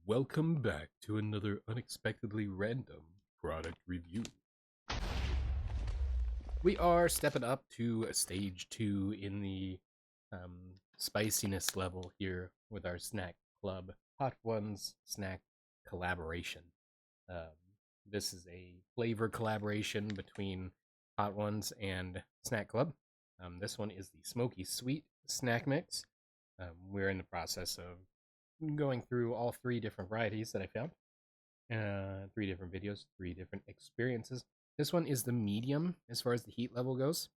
Welcome back to another unexpectedly random product review. We are stepping up to stage 2 in the spiciness level here with our snack club, Hot Ones Snack Collaboration. Um, this is a flavor collaboration between Hot Ones and Snack Club. This one is the Smoky Sweet Snack Mix. We're in the process of going through all 3 different varieties that I found. 3 different videos, 3 different experiences. This one is the medium as far as the heat level goes.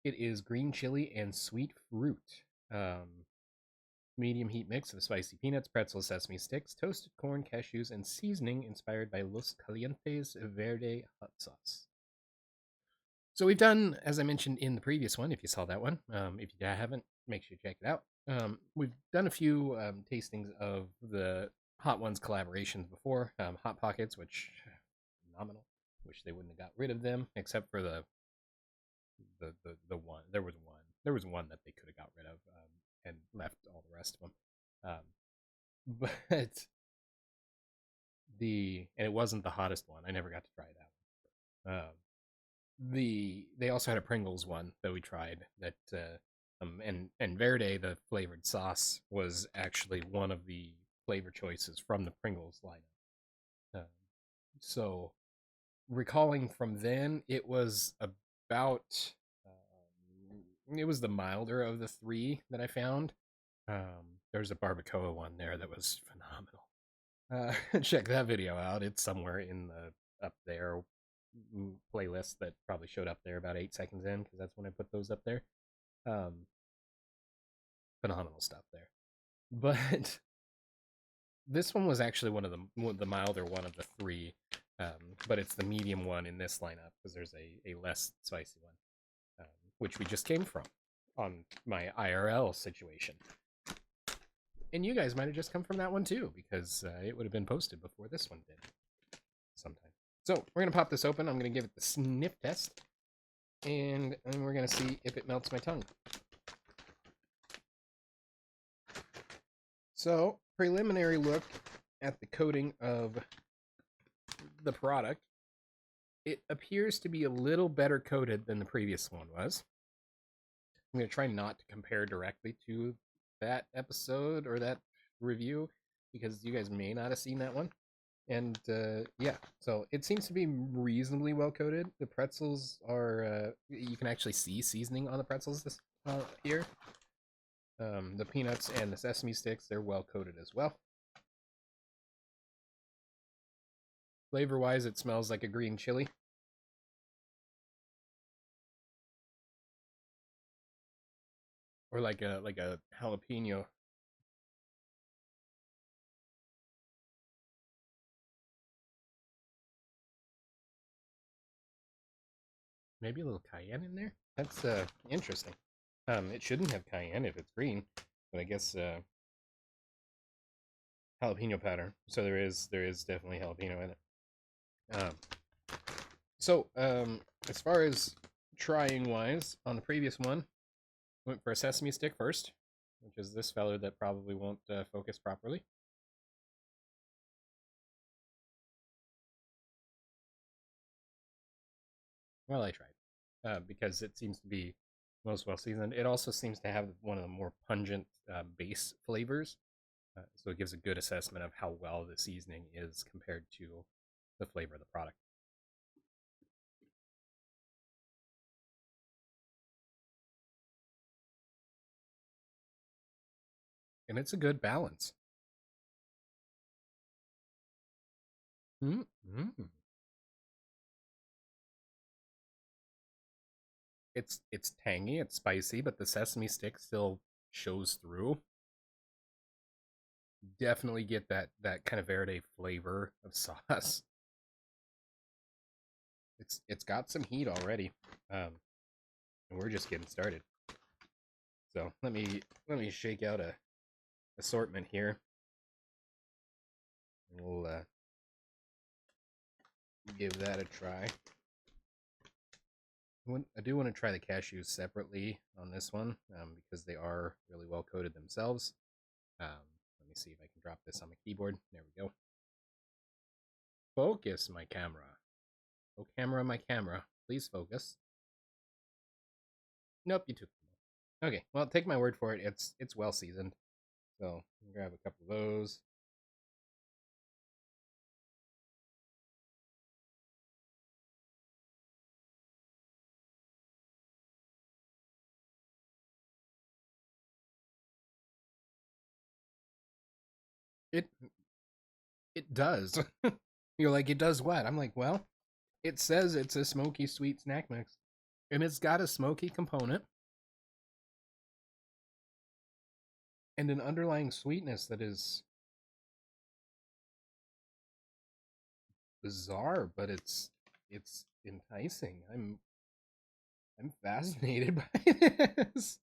It is green chili and sweet fruit. Medium heat mix of spicy peanuts, pretzels, sesame sticks, toasted corn, cashews, and seasoning inspired by Los Calientes Verde hot sauce. So we've done, as I mentioned in the previous one, if you saw that one. If you haven't, make sure you check it out. We've done a few tastings of the Hot Ones collaborations before. Hot Pockets, which phenomenal. Wish they wouldn't have got rid of them, except for the one. There was one that they could have got rid of and left all the rest of them. But and it wasn't the hottest one. I never got to try that one. They also had a Pringles one that we tried that and Verde, the flavored sauce, was actually one of the flavor choices from the Pringles lineup. So recalling from then, it was about it was the milder of the 3 that I found. There's a barbacoa one there that was phenomenal. Check that video out. It's somewhere in the up there playlist that probably showed up there about 8 seconds in, because that's when I put those up there. Phenomenal stuff there. But this one was actually one of the milder one of the 3, but it's the medium one in this lineup because there's a less spicy one, which we just came from on my IRL situation. And you guys might have just come from that one too, because it would have been posted before this one did sometime. So we're going to pop this open. I'm going to give it the sniff test, and we're going to see if it melts my tongue. So, preliminary look at the coating of the product. It appears to be a little better coated than the previous one was. I'm going to try not to compare directly to that episode or that review, because you guys may not have seen that one. And yeah, so it seems to be reasonably well coated. The pretzels are, you can actually see seasoning on the pretzels here. The peanuts and the sesame sticks, they're well coated as well. Flavor wise, it smells like a green chili. Or like a jalapeno. Maybe a little cayenne in there? That's interesting. It shouldn't have cayenne if it's green, but I guess jalapeno powder. So there is definitely jalapeno in it. So as far as trying wise, on the previous one, went for a sesame stick first, which is this fella that probably won't focus properly. Well, I tried because it seems to be most well seasoned. It also seems to have one of the more pungent base flavors, so it gives a good assessment of how well the seasoning is compared to the flavor of the product. And it's a good balance. Mm-hmm. It's tangy, it's spicy, but the sesame stick still shows through. Definitely get that kind of verde flavor of sauce. It's got some heat already, and we're just getting started. So let me shake out a assortment here. We'll give that a try. I do want to try the cashews separately on this one, because they are really well coated themselves. Let me see if I can drop this on my keyboard. There we go. Focus my camera. Oh, camera, my camera. Please focus. Nope, you took it. Okay, well, take my word for it. It's well seasoned. So, grab a couple of those. It it does. You're like, it does what? I'm like, well, it says it's a smoky sweet snack mix. And it's got a smoky component and an underlying sweetness that is bizarre, but it's enticing. I'm fascinated by this.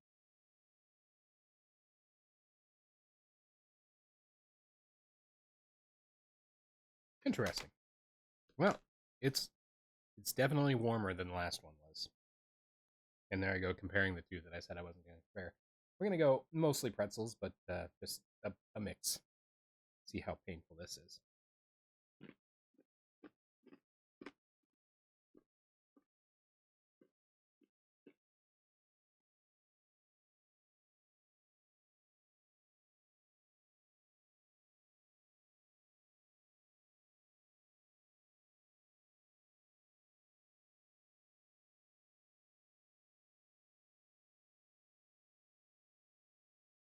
Interesting. Well, it's definitely warmer than the last one was. And there I go, comparing the two that I said I wasn't going to compare. We're going to go mostly pretzels, but just a mix. See how painful this is.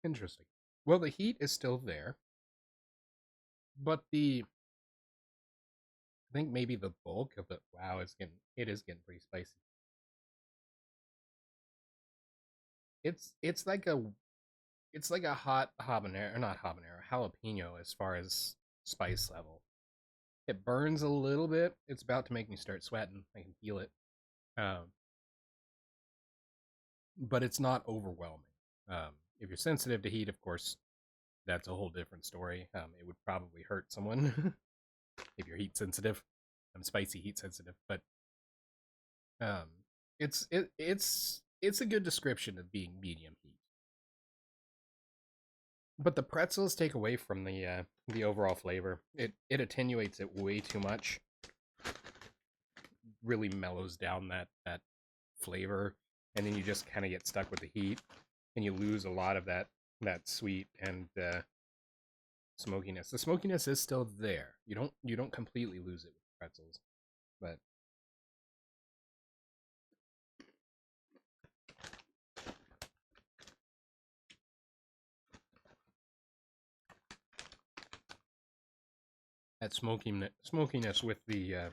Interesting. Well, the heat is still there, but I think maybe the bulk of it. Wow, it is getting pretty spicy. It's like a hot habanero, or not habanero, jalapeno as far as spice level. It burns a little bit. It's about to make me start sweating. I can feel it. Um, but it's not overwhelming. If you're sensitive to heat, of course, that's a whole different story. It would probably hurt someone if you're heat sensitive. I'm spicy heat sensitive, but um, it's a good description of being medium heat. But the pretzels take away from the overall flavor. It attenuates it way too much. Really mellows down that flavor, and then you just kind of get stuck with the heat, and you lose a lot of that sweet and smokiness. The smokiness is still there. You don't completely lose it with pretzels, but that smokiness with the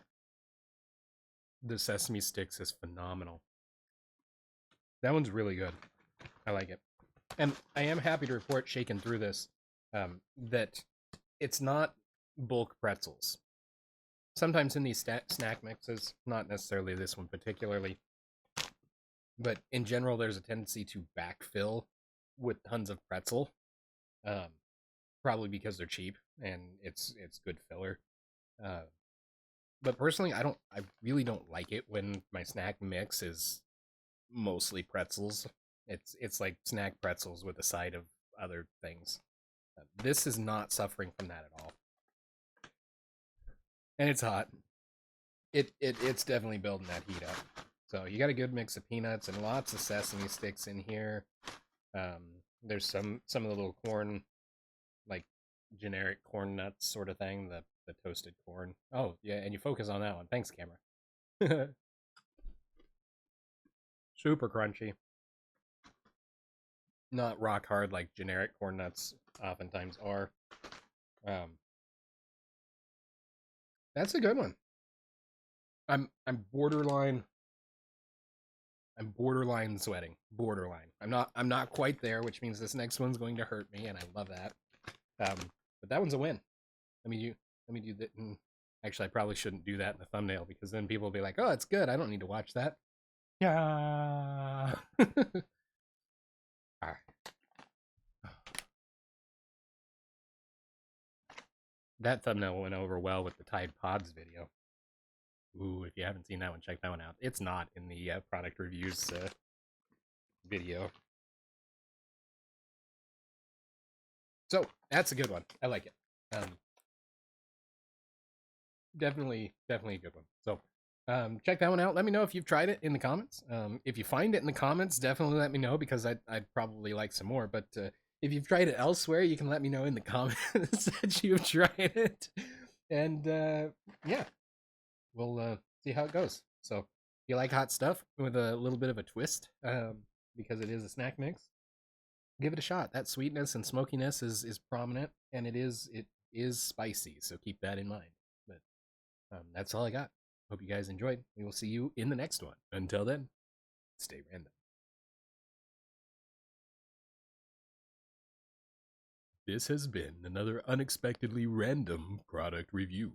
sesame sticks is phenomenal. That one's really good. I like it, and I am happy to report, shaking through this, that it's not bulk pretzels. Sometimes in these snack mixes, not necessarily this one particularly, but in general, there's a tendency to backfill with tons of pretzel, um, probably because they're cheap and it's good filler. Uh, but personally, I really don't like it when my snack mix is mostly pretzels. It's like snack pretzels with a side of other things. This is not suffering from that at all, and it's hot. It's definitely building that heat up. So you got a good mix of peanuts and lots of sesame sticks in here. There's some of the little corn, like generic corn nuts sort of thing, the toasted corn. Oh yeah, and you focus on that one. Thanks, camera. Super crunchy, not rock hard like generic corn nuts oftentimes are. Um, that's a good one. I'm borderline. I'm borderline sweating. Borderline. I'm not quite there, which means this next one's going to hurt me, and I love that. Um, but that one's a win. Let me do that. Actually, I probably shouldn't do that in the thumbnail because then people will be like, "Oh, it's good. I don't need to watch that." Yeah. All right. That thumbnail went over well with the Tide Pods video. Ooh, if you haven't seen that one, check that one out. It's not in the product reviews video. So that's a good one. I like it. Definitely a good one. So check that one out. Let me know if you've tried it in the comments. If you find it in the comments, definitely let me know because I'd probably like some more. But if you've tried it elsewhere, you can let me know in the comments that you've tried it. And yeah, we'll see how it goes. So if you like hot stuff with a little bit of a twist, because it is a snack mix, give it a shot. That sweetness and smokiness is prominent, and it is spicy. So keep that in mind. But that's all I got. Hope you guys enjoyed. We will see you in the next one. Until then, stay random. This has been another unexpectedly random product review.